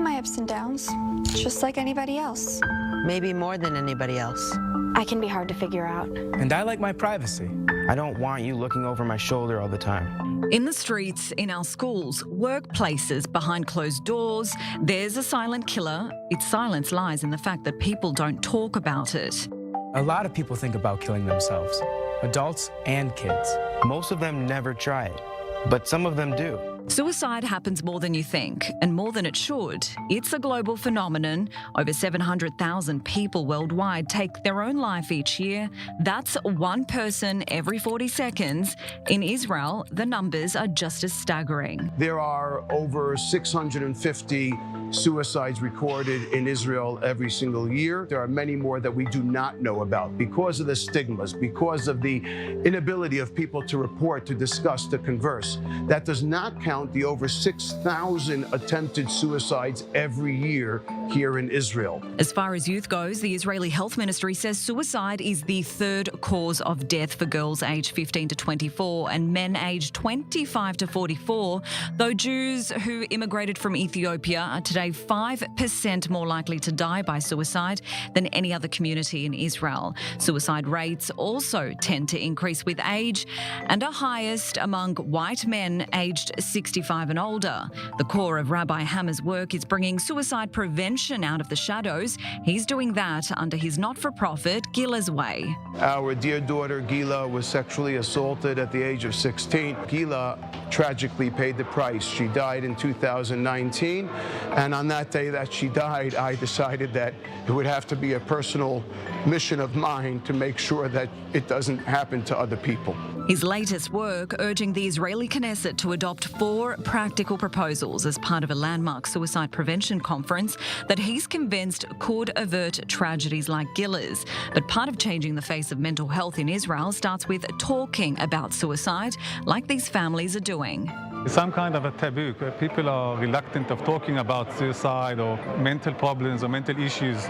my ups and downs, just like anybody else. Maybe more than anybody else. I can be hard to figure out. And I like my privacy. I don't want you looking over my shoulder all the time. In the streets, in our schools, workplaces, behind closed doors, there's a silent killer. Its silence lies in the fact that people don't talk about it. A lot of people think about killing themselves, adults and kids. Most of them never try it, but some of them do. Suicide happens more than you think, and more than it should. It's a global phenomenon. Over 700,000 people worldwide take their own life each year. That's one person every 40 seconds. In Israel, the numbers are just as staggering. There are over 650 suicides recorded in Israel every single year. There are many more that we do not know about because of the stigmas, because of the inability of people to report, to discuss, to converse. That does not count the over 6,000 attempted suicides every year here in Israel. As far as youth goes, the Israeli Health Ministry says suicide is the third cause of death for girls aged 15 to 24 and men aged 25 to 44, though Jews who immigrated from Ethiopia are today 5% more likely to die by suicide than any other community in Israel. Suicide rates also tend to increase with age and are highest among white men aged 65 and older. The core of Rabbi Hammer's work is bringing suicide prevention out of the shadows. He's doing that under his not-for-profit Gila's Way. Our dear daughter Gila was sexually assaulted at the age of 16. Gila tragically paid the price. She died in 2019, and on that day that she died, I decided that it would have to be a personal mission of mine to make sure that it doesn't happen to other people. His latest work urging the Israeli Knesset to adopt 4 practical proposals as part of a landmark suicide prevention conference that he's convinced could avert tragedies like Gila's. But part of changing the face of mental health in Israel starts with talking about suicide, like these families are doing. Some kind of a taboo. People are reluctant of talking about suicide or mental problems or mental issues,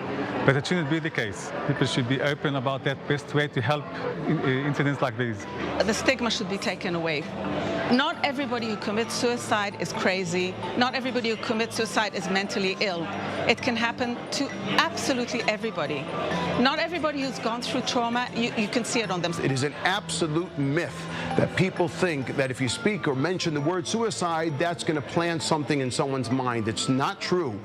but it shouldn't be the case. People should be open about that best way to help incidents like these. The stigma should be taken away. Not everybody who commits suicide is crazy. Not everybody who commits suicide is mentally ill. It can happen to absolutely everybody. Not everybody who's gone through trauma, you can see it on them. It is an absolute myth that people think that if you speak or mention the word suicide, that's going to plant something in someone's mind. It's not true.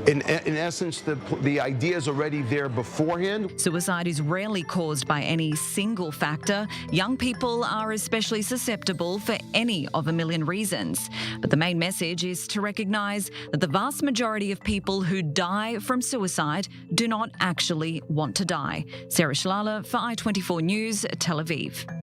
In essence, the idea is already there beforehand. Suicide is rarely caused by any single factor. Young people are especially susceptible for any of a million reasons. But the main message is to recognise that the vast majority of people who die from suicide do not actually want to die. Sarah Chlala for I-24 News, Tel Aviv.